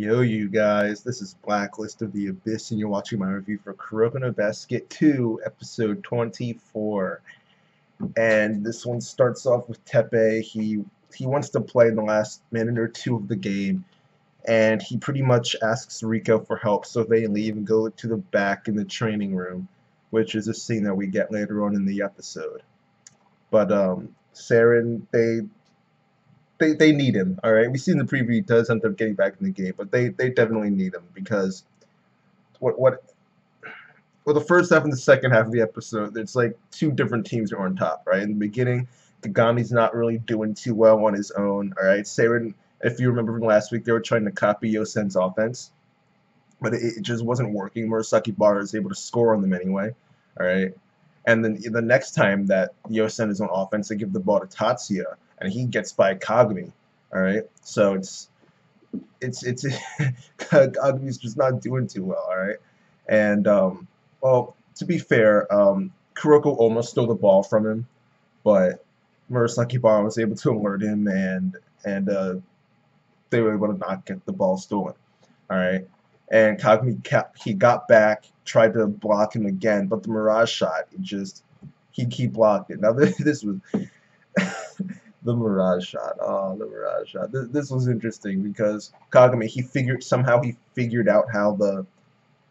Yo, you guys, this is Blacklist of the Abyss, and you're watching my review for Kuroko no Basket 2, episode 24. And this one starts off with Tepe. He wants to play in the last minute or two of the game, and he pretty much asks Rico for help, so they leave and go to the back in the training room, which is a scene that we get later on in the episode. But Saren, they need him, all right? We see in the preview he does end up getting back in the game, but they definitely need him because well, the first half and the second half of the episode, it's like two different teams are on top, right? In the beginning, Kagami's not really doing too well on his own, all right? Saren, if you remember from last week, they were trying to copy Yosen's offense, but it just wasn't working. Murasaki Bar is able to score on them anyway, all right? And then the next time that Yosen is on offense, they give the ball to Tatsuya, and he gets by Kagami. All right, so it's Kagami's just not doing too well. All right, and well, to be fair, Kuroko almost stole the ball from him, but Murasaki Bar was able to alert him, and they were able to not get the ball stolen. All right, and Kagami he got back, tried to block him again, but the Mirage shot, he blocked it. Now this was. The Mirage shot. Oh, the Mirage shot. This was interesting because Kagami he figured out how the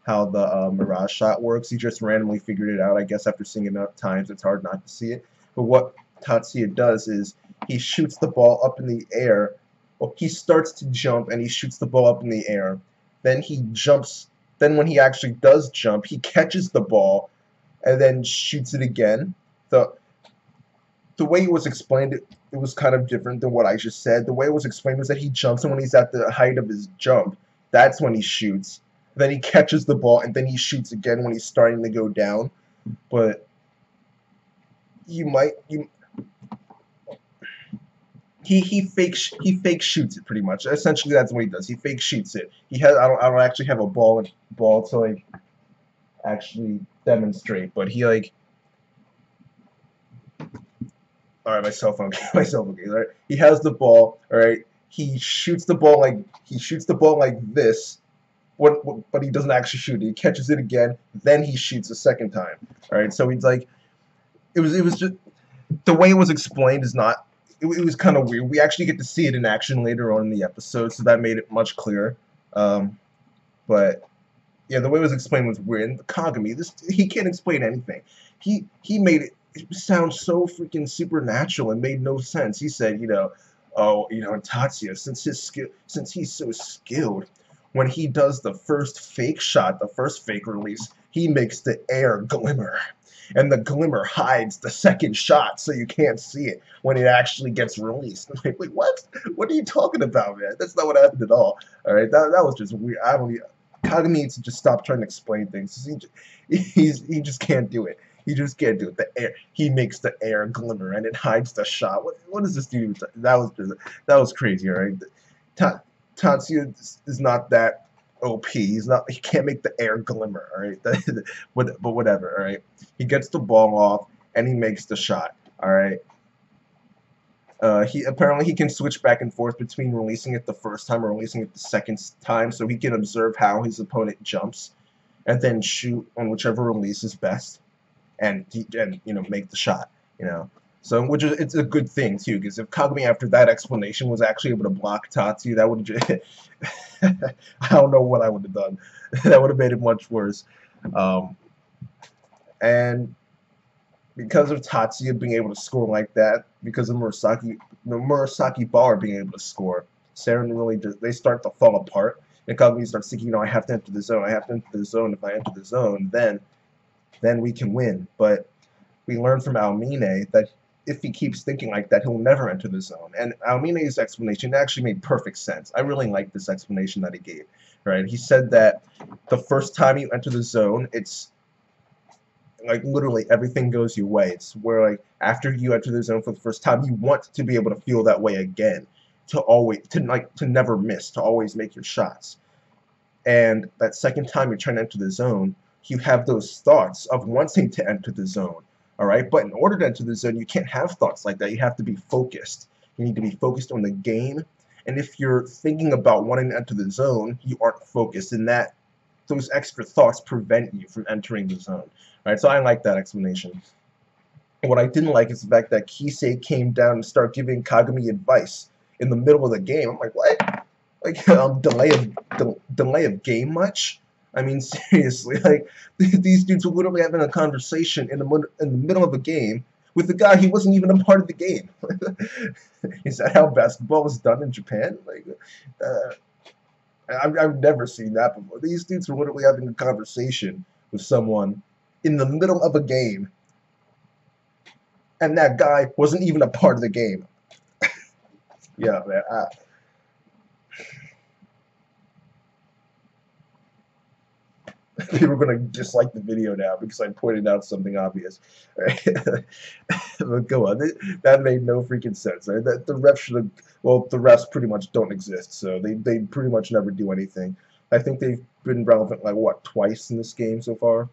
Mirage shot works. He just randomly figured it out. I guess after seeing it enough times, it's hard not to see it. But what Tatsuya does is he shoots the ball up in the air. Well, he starts to jump and he shoots the ball up in the air. Then he jumps. Then when he actually does jump, he catches the ball and then shoots it again. The way it was explained, it was kind of different than what I just said. The way it was explained was that he jumps, and when he's at the height of his jump, that's when he shoots. Then he catches the ball, and then he shoots again when he's starting to go down. But he fake shoots it pretty much. Essentially, that's what he does. He fake shoots it. I don't actually have a ball to like actually demonstrate, but he like. All right, my cell phone. All right, he has the ball. All right, he shoots the ball like this. But he doesn't actually shoot it. He catches it again. Then he shoots a second time. All right, so he's like, it was just the way it was explained is not. It was kind of weird. We actually get to see it in action later on in the episode, so that made it much clearer. But yeah, the way it was explained was weird. And Kagami, he can't explain anything. He made it. It sounds so freaking supernatural and made no sense. He said, Tatsuya, since he's so skilled, when he does the first fake shot, the first fake release, he makes the air glimmer. And the glimmer hides the second shot, so you can't see it when it actually gets released. I'm like, wait, what? What are you talking about, man? That's not what happened at all. All right, that was just weird. Kagami needs to just stop trying to explain things. He just can't do it. He just can't do it. He makes the air glimmer and it hides the shot. What does this do? That was crazy, all right? Tatsuya is not that OP. He can't make the air glimmer, all right? But whatever, all right? He gets the ball off and he makes the shot, all right? He can switch back and forth between releasing it the first time or releasing it the second time, so he can observe how his opponent jumps and then shoot on whichever release is best. And make the shot, So it's a good thing too, because if Kagami after that explanation was actually able to block Tatsuya, that would I don't know what I would have done. That would have made it much worse. And because of Tatsuya being able to score like that, because of Murasaki Bar being able to score, Saren really they start to fall apart, and Kagami starts thinking, I have to enter the zone. I have to enter the zone. If I enter the zone, then we can win. But we learn from Almine that if he keeps thinking like that, he'll never enter the zone. And Almine's explanation actually made perfect sense. I really liked this explanation that he gave. Right? He said that the first time you enter the zone, it's like literally everything goes your way. It's where like after you enter the zone for the first time, you want to be able to feel that way again, to never miss, to always make your shots. And that second time you're trying to enter the zone, you have those thoughts of wanting to enter the zone, all right? But in order to enter the zone, you can't have thoughts like that. You have to be focused. You need to be focused on the game And if you're thinking about wanting to enter the zone, you aren't focused, and those extra thoughts prevent you from entering the zone. Right? So I like that explanation. What I didn't like is the fact that Kisei came down and started giving Kagami advice in the middle of the game. I'm like, what? Like, delay of game much? I mean, seriously, like these dudes were literally having a conversation in the middle of a game with a guy who wasn't even a part of the game. Is that how basketball is done in Japan? Like, uh, I've never seen that before. These dudes were literally having a conversation with someone in the middle of a game, and that guy wasn't even a part of the game. Yeah, man. People are gonna dislike the video now because I pointed out something obvious. Right? But go on, that made no freaking sense. Right? The refs should have. Well, the refs pretty much don't exist, so they pretty much never do anything. I think they've been relevant like what, twice in this game so far.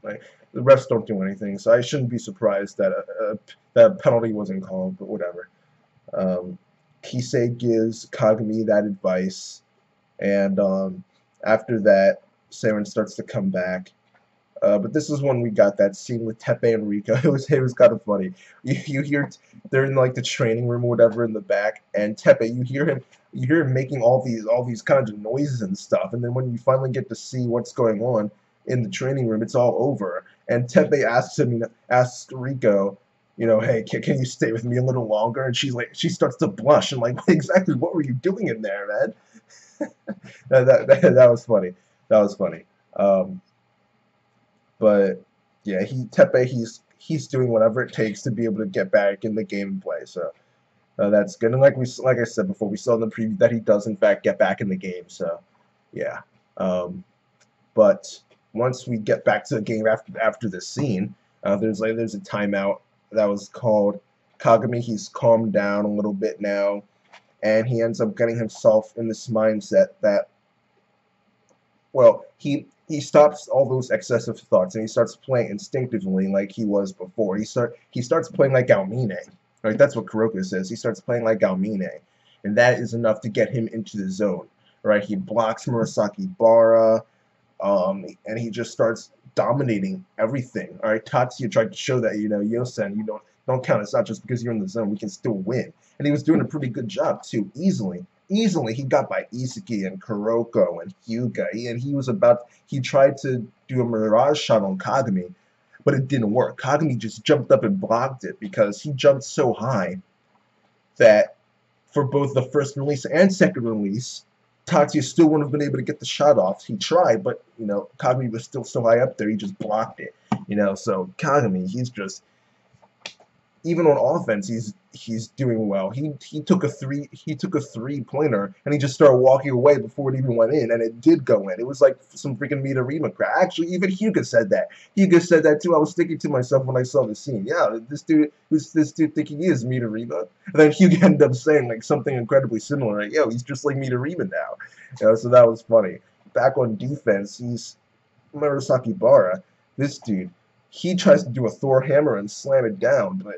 Like the refs don't do anything, so I shouldn't be surprised that that penalty wasn't called. But whatever. Kisei gives Kagami that advice, and after that, Saren starts to come back. But this is when we got that scene with Teppei and Rika. It was kind of funny. You hear they're in like the training room or whatever in the back, and Teppei, you hear him making all these kinds of noises and stuff, and then when you finally get to see what's going on in the training room, it's all over. And Teppei asks Riko, hey, can you stay with me a little longer? And she starts to blush and like, exactly what were you doing in there, man? That was funny. That was funny. But yeah, Teppei, he's doing whatever it takes to be able to get back in the game and play. So that's good. And like I said before, we saw in the preview that he does in fact get back in the game. So yeah. But once we get back to the game after this scene, there's a timeout that was called. Kagami, he's calmed down a little bit now, and he ends up getting himself in this mindset that, well, he stops all those excessive thoughts and he starts playing instinctively like he was before. He starts playing like Almine. Right? That's what Kuroko says. He starts playing like Almine, and that is enough to get him into the zone. Right? He blocks Murasaki Bara, and he just starts dominating everything. All right, Tatsuya tried to show that Yosen, you don't count us out just because you're in the zone. We can still win, and he was doing a pretty good job too. Easily, he got by Isuki and Kuroko and Hyuga, and he tried to do a mirage shot on Kagami, but it didn't work. Kagami just jumped up and blocked it because he jumped so high that for both the first release and second release, Tatsuya still wouldn't have been able to get the shot off. He tried, but Kagami was still so high up there, he just blocked it. So Kagami, he's just, even on offense, he's doing well. He took a three-pointer and he just started walking away before it even went in, and it did go in. It was like some freaking Mitarima crap. Actually, even Hyuga said that. Hyuga said that too. I was thinking to myself when I saw the scene, yeah, who's this dude think he is, Mitarima? And then Hyuga ended up saying like something incredibly similar, like, yo, he's just like Mitarima now. So that was funny. Back on defense, he's Murasaki Bara. This dude, he tries to do a Thor hammer and slam it down, but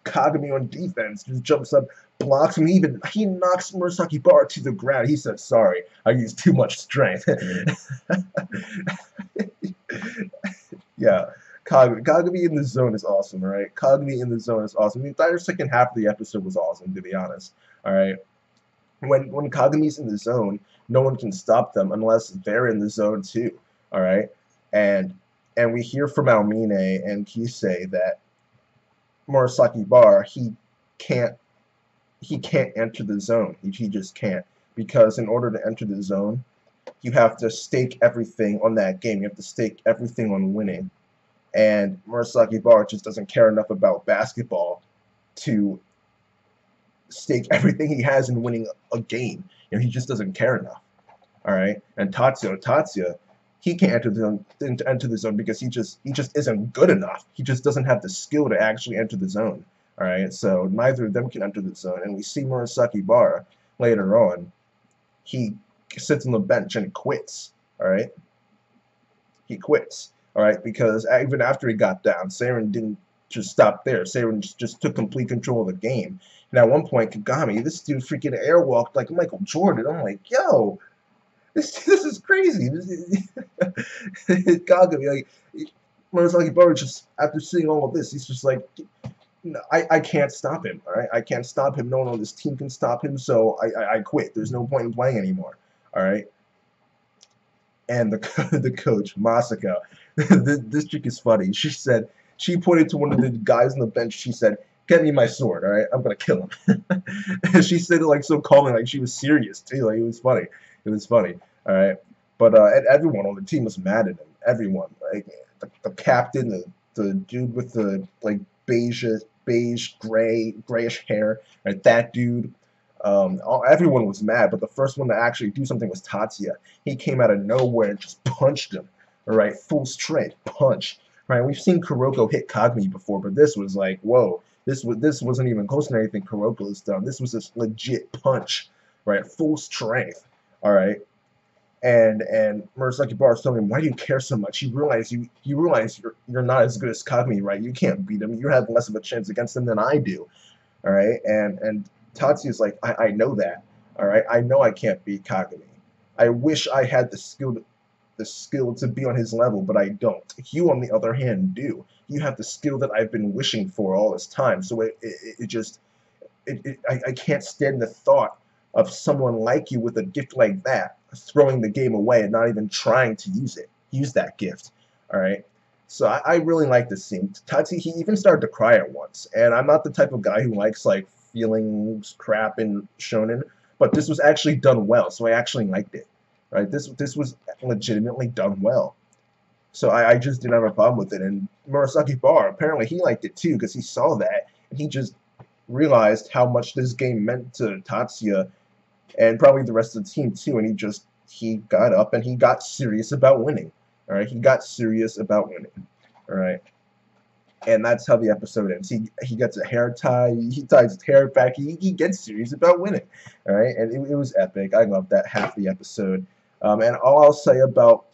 Kagami on defense just jumps up, blocks him. He knocks Murasaki Bara to the ground. He said, "Sorry, I used too much strength." Yeah, Kagami in the zone is awesome. All right, Kagami in the zone is awesome. The entire second half of the episode was awesome, to be honest. All right, when Kagami's in the zone, no one can stop them unless they're in the zone too. All right, and we hear from Almine and Kisei that Murasaki Bara, he can't enter the zone. He just can't, because in order to enter the zone, you have to stake everything on that game. You have to stake everything on winning. And Murasaki Bara just doesn't care enough about basketball to stake everything he has in winning a game. He just doesn't care enough. All right. And Tatsuya, he can't enter the zone because he just isn't good enough. He just doesn't have the skill to actually enter the zone. All right, so neither of them can enter the zone. And we see Murasaki Bara later on. He sits on the bench and quits. All right, he quits. All right, because even after he got down, Saren just stopped there. Seirin just took complete control of the game. And at one point, Kagami, this dude freaking airwalked like Michael Jordan. I'm like, yo, this is crazy. Kagami, like, Murasaki Baro, just after seeing all of this, he's just like, no, I can't stop him. All right, I can't stop him. No one on this team can stop him. So I quit. There's no point in playing anymore. All right. And the coach Masako, this chick is funny. She pointed to one of the guys on the bench. She said, "Get me my sword, all right? I'm gonna kill him." And she said it like so calmly, like she was serious too. Like it was funny. It was funny, all right. But and everyone on the team was mad at him. Everyone, like the captain, the dude with the like beige, grayish hair, right? That dude. Everyone was mad, but the first one to actually do something was Tatsuya. He came out of nowhere and just punched him. All right, full strength punch. Right, we've seen Kuroko hit Kagami before, but this was like, whoa, this wasn't even close to anything Kuroko has done. This was a legit punch, right, full strength. All right, and Murasaki Bar is telling him, why do you care so much? You realize you're not as good as Kagami, right? You can't beat him. You have less of a chance against him than I do. All right, and Tatsuya's like, I know that. All right, I know I can't beat Kagami. I wish I had the skill to be on his level, but I don't. You, on the other hand, do. You have the skill that I've been wishing for all this time. So I can't stand the thought of someone like you with a gift like that throwing the game away and not even trying to use that gift. All right. So I really like this scene. Tatsuya, he even started to cry at once, and I'm not the type of guy who likes like feelings crap in shonen, but this was actually done well, so I actually liked it. Right, this was legitimately done well, so I just didn't have a problem with it. And Murasaki Bar, apparently he liked it too, because he saw that and he just realized how much this game meant to Tatsuya and probably the rest of the team too, and he got up and he got serious about winning. All right, he got serious about winning. All right, and that's how the episode ends. He gets a hair tie, he ties his hair back, he gets serious about winning. All right, and it was epic. I loved that half the episode. And all I'll say about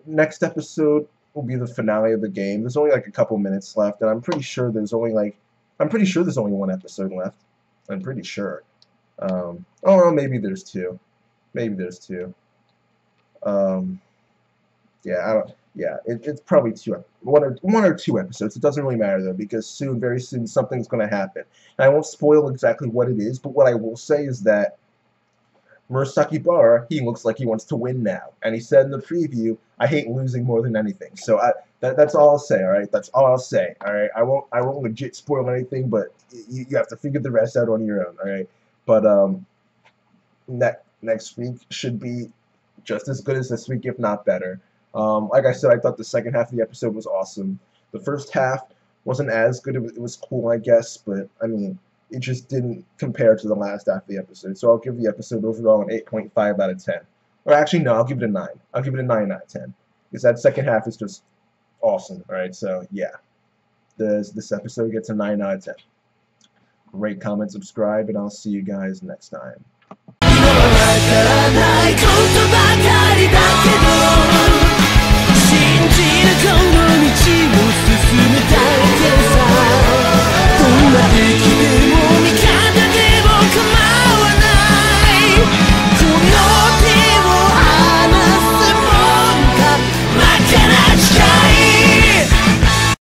next episode will be the finale of the game. There's only like a couple minutes left, and I'm pretty sure there's only one episode left. I'm pretty sure. Oh, well, maybe there's two. Maybe there's two. Yeah, it's probably one or two episodes. It doesn't really matter though, because very soon, something's going to happen. And I won't spoil exactly what it is, but what I will say is that Murasaki Bar, he looks like he wants to win now. And he said in the preview, I hate losing more than anything. So that's all I'll say, all right? That's all I'll say, all right? I won't legit spoil anything, but you have to figure the rest out on your own, all right? But next week should be just as good as this week, if not better. Like I said, I thought the second half of the episode was awesome. The first half wasn't as good. It was cool, I guess, but, I mean, it just didn't compare to the last half of the episode. So I'll give the episode overall an 8.5 out of 10. Or actually, no, I'll give it a 9. I'll give it a 9 out of 10. Because that second half is just awesome. Alright, so yeah. This episode gets a 9 out of 10. Rate, comment, subscribe, and I'll see you guys next time.